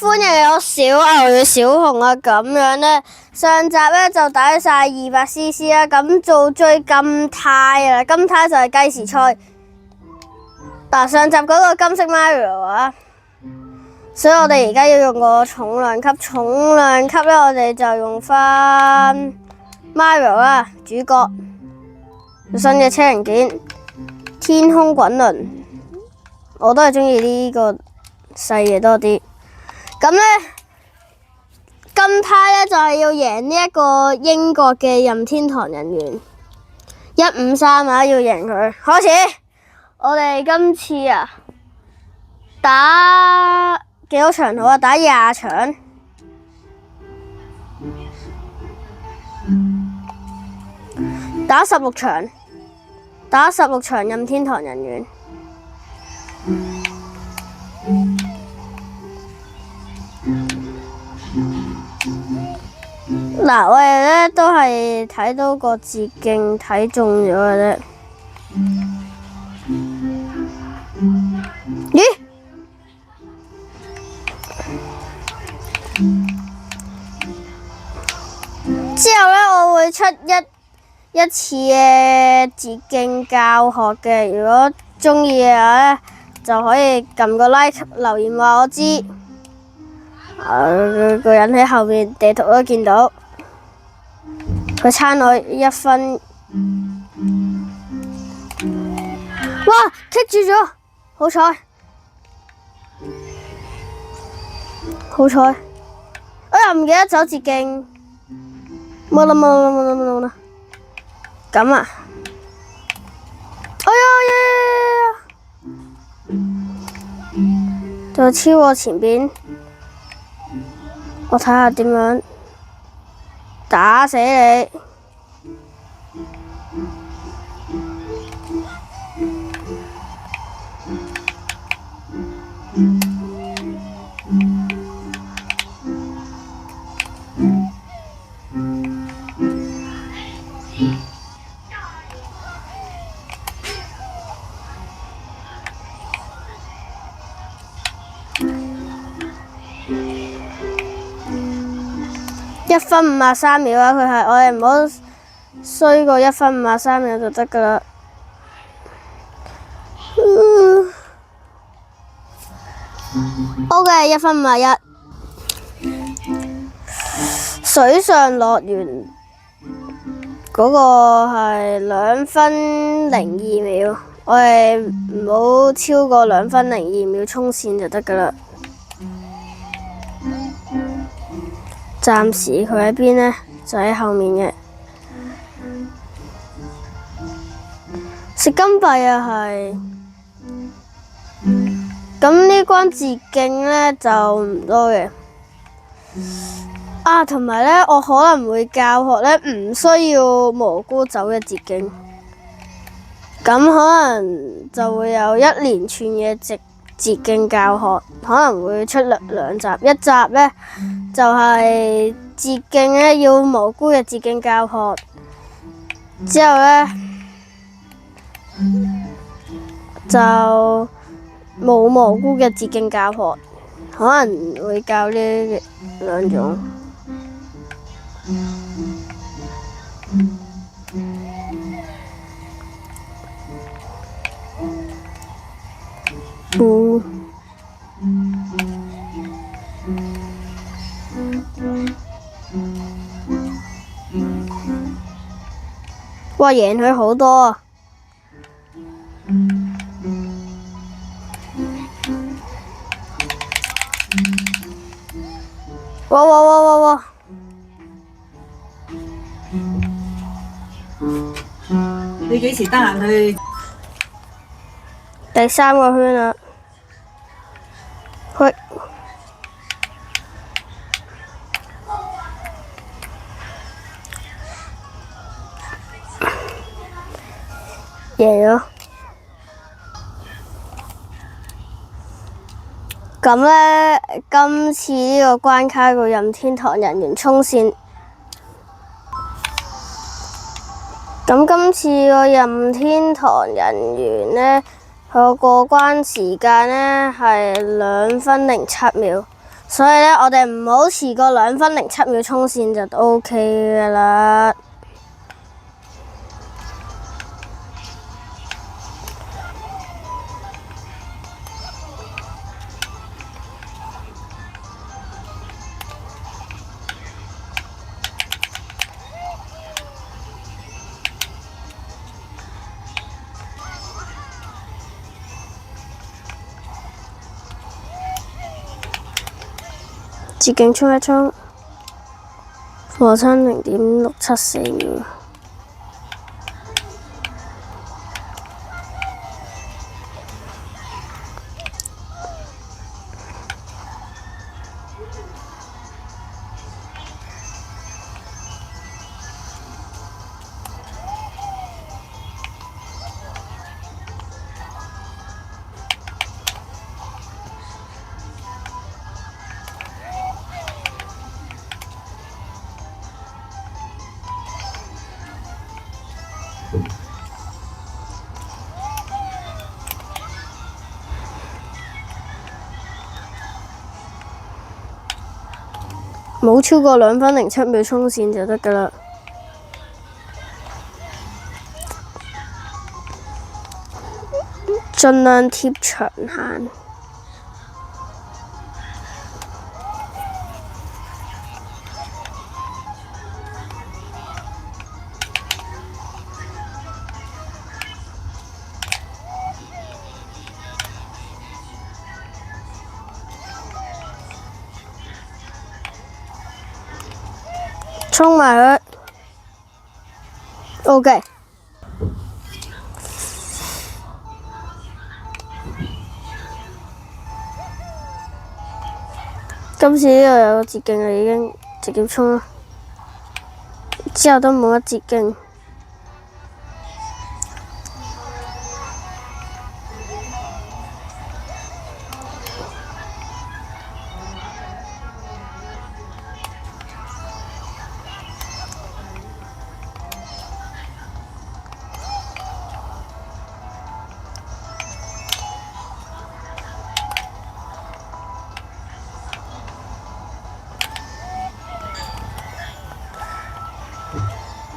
歡迎我小牛與小熊啊！咁樣呢，上集呢就打晒200cc 啦，咁做追金胎啊！金胎就係計時賽。嗱，上集嗰個金色 Mario 啊，所以我哋而家要用個重量級。重量級呢，我哋就用翻 Mario 啦，主角新嘅車零件天空滾輪，我都係中意呢個細嘢多啲。咁呢，金胎呢就係要贏呢一個英國嘅任天堂人員153啊，要贏佢。開始，我哋今次啊打幾多場好啊？打20場，打16場，打16場任天堂人員。嗱，我哋咧都係睇到個捷徑睇中咗嘅啫。咦？之後咧，我會出一次嘅捷徑教學嘅。如果中意嘅話咧，就可以撳個 like 留言話我知。個人喺後面地圖都見到。佢差我1分，哇！棘住咗，好彩，好彩！哎呀，唔記得走捷徑，冇啦！咁啊！哎呀！就超我前邊，我睇下點樣打死你！1分53秒啊！佢係我哋唔好衰過1分53秒就得噶啦。OK， 1分51。水上樂園嗰個係2分02秒，我哋唔好超過2分02秒衝線就得噶啦。暫時佢喺邊呢？就喺後面嘅。食金幣啊，係。咁呢關捷徑呢，就唔多嘅。啊，同埋呢，我可能會教學呢，唔需要蘑菇走嘅捷徑。咁可能就會有一連串嘅捷徑教學，可能會出兩集。一集呢，就係捷徑呢，要蘑菇嘅捷徑教學，之後呢，就冇蘑菇嘅捷徑教學，可能會教呢兩種。哇！贏佢好多啊！哇！你幾時得閒去？第3個圈啦，去贏咗。咁呢，今次呢個關卡個任天堂人員衝線。咁今次個任天堂人員呢，佢個過關時間呢係2分07秒，所以咧，我哋唔好遲過2分07秒衝線就 OK 㗎啦。捷徑衝一衝，火親0.674秒。冇超過2分07秒衝線就得㗎啦。盡量貼牆行。衝埋佢 ，OK。今次呢度有個捷徑啦，已經直接衝啦。之後都冇乜捷徑。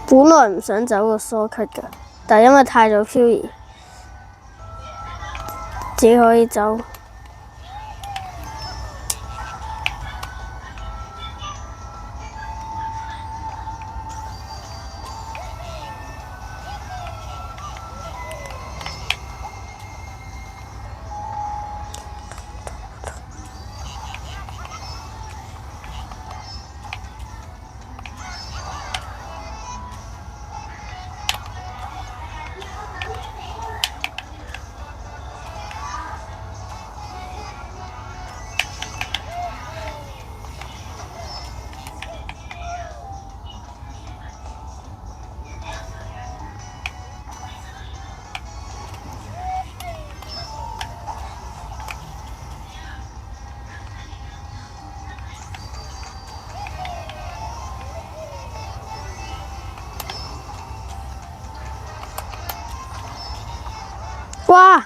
本來唔想走個疏咳㗎，但係因為太早漂移，只可以走。哇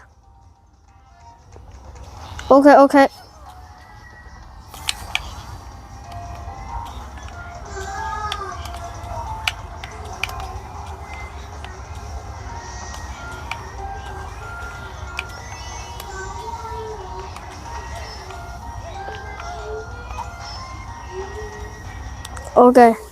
！OK。OK。